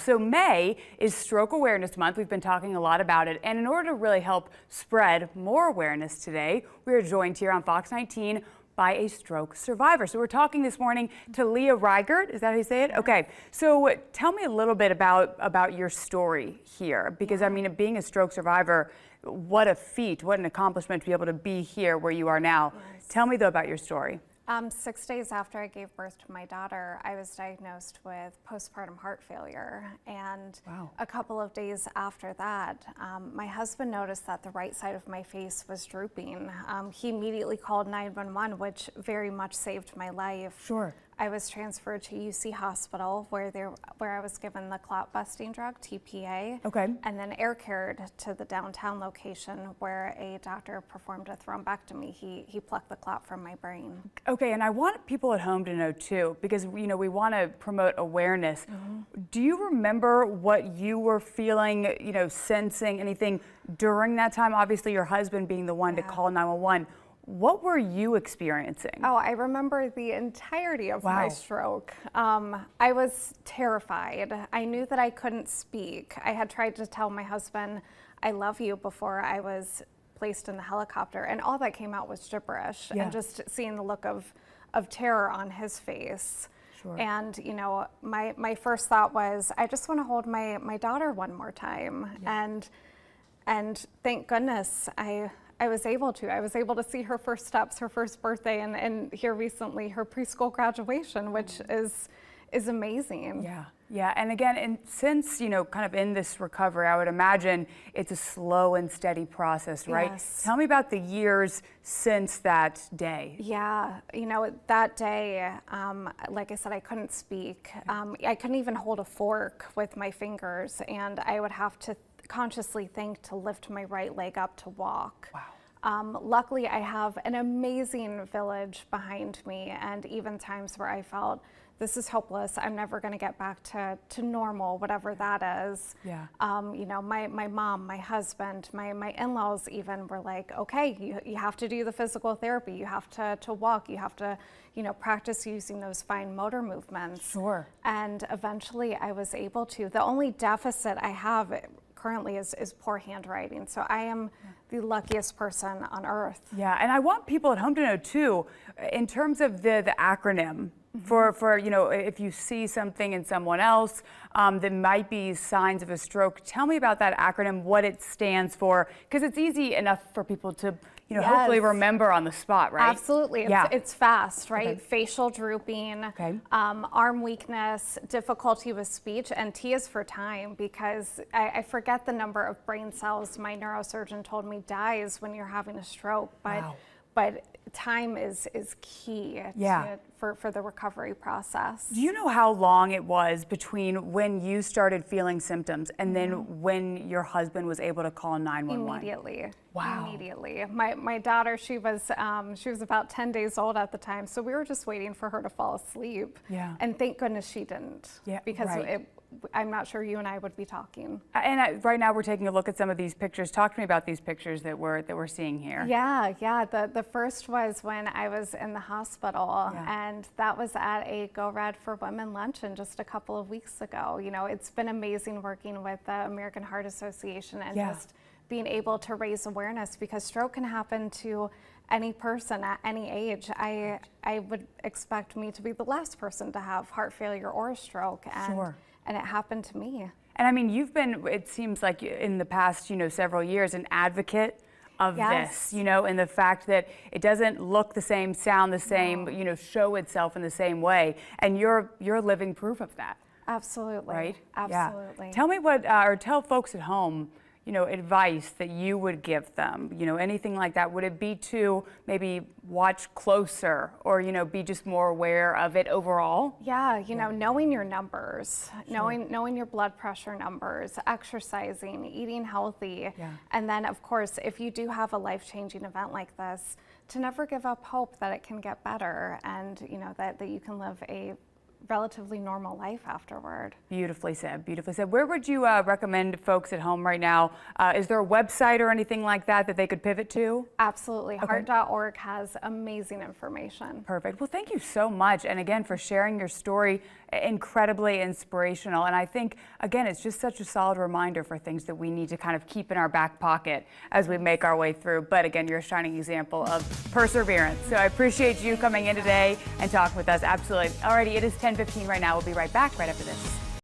So May is Stroke Awareness Month. We've been talking a lot about it. And in order to really help spread more awareness today, we are joined here on Fox 19 by a stroke survivor. So we're talking this morning to Leah Reigert. Is that how you say it? Okay. So tell me a little bit about your story here, because I mean, being a stroke survivor, what a feat, what an accomplishment to be able to be here where you are now. Yes. Tell me though about your story. 6 days after I gave birth to my daughter, I was diagnosed with postpartum heart failure. And a couple of days after that, my husband noticed that the right side of my face was drooping. He immediately called 911, which very much saved my life. Sure. I was transferred to UC Hospital where I was given the clot busting drug, TPA. Okay. And then air carried to the downtown location where a doctor performed a thrombectomy. He plucked the clot from my brain. Okay, and I want people at home to know too, because we want to promote awareness. Do you remember what you were feeling, sensing, anything during that time? Obviously your husband being the one to call 911. What were you experiencing? Oh, I remember the entirety of my stroke. I was terrified. I knew that I couldn't speak. I had tried to tell my husband, I love you, before I was placed in the helicopter, and all that came out was gibberish. And just seeing the look of terror on his face. Sure. And my first thought was, I just want to hold my daughter one more time. And thank goodness I was able to. I was able to see her first steps, her first birthday, and here recently her preschool graduation, which is amazing. Yeah, and again, and since, kind of in this recovery, I would imagine it's a slow and steady process, right? Yes. Tell me about the years since that day. Yeah, that day, like I said, I couldn't speak. I couldn't even hold a fork with my fingers, and I would have to consciously think to lift my right leg up to walk. Wow. Luckily, I have an amazing village behind me, and even times where I felt this is hopeless, I'm never going to get back to normal, whatever that is. Yeah. My mom, my husband, my in-laws even were like, okay, you have to do the physical therapy, you have to walk, you have to practice using those fine motor movements. Sure. And eventually I was able to. The only deficit I have currently is poor handwriting. So I am the luckiest person on earth. Yeah, and I want people at home to know too, in terms of the acronym, for if you see something in someone else that might be signs of a stroke, tell me about that acronym, what it stands for, because it's easy enough for people to hopefully remember on the spot, right? Absolutely. It's fast, right? Okay. Facial drooping, okay. Arm weakness, difficulty with speech, and T is for time, because I forget the number of brain cells my neurosurgeon told me dies when you're having a stroke, but time is key for the recovery process. Do you know how long it was between when you started feeling symptoms and then when your husband was able to call 911? Immediately. Wow. Immediately. My daughter, she was about 10 days old at the time, so we were just waiting for her to fall asleep. Yeah. And thank goodness she didn't. Yeah, because right. I'm not sure you and I would be talking. And right now we're taking a look at some of these pictures. Talk to me about these pictures that we're seeing here. Yeah. The first was when I was in the hospital, and that was at a Go Red for Women luncheon just a couple of weeks ago. It's been amazing working with the American Heart Association and just being able to raise awareness, because stroke can happen to any person at any age. I would expect me to be the last person to have heart failure or a stroke, and it happened to me. And I mean, you've been, it seems like in the past, several years, an advocate of this, and the fact that it doesn't look the same, sound the same, show itself in the same way. And you're living proof of that. Absolutely. Right? Absolutely. Yeah. Tell me or tell folks at home, advice that you would give them, anything like that. Would it be to maybe watch closer or, be just more aware of it overall? Yeah, knowing your numbers, knowing your blood pressure numbers, exercising, eating healthy. And then of course, if you do have a life-changing event like this, to never give up hope that it can get better, and that you can live a relatively normal life afterward. Beautifully said, beautifully said. Where would you recommend folks at home right now? Is there a website or anything like that that they could pivot to? Absolutely. Heart.org has amazing information. Perfect. Well, thank you so much. And again, for sharing your story, incredibly inspirational. And I think, again, it's just such a solid reminder for things that we need to kind of keep in our back pocket as we make our way through. But again, you're a shining example of perseverance. So I appreciate you coming in today and talking with us. Absolutely. Alrighty, it is 10:15 right now. We'll be right back right after this.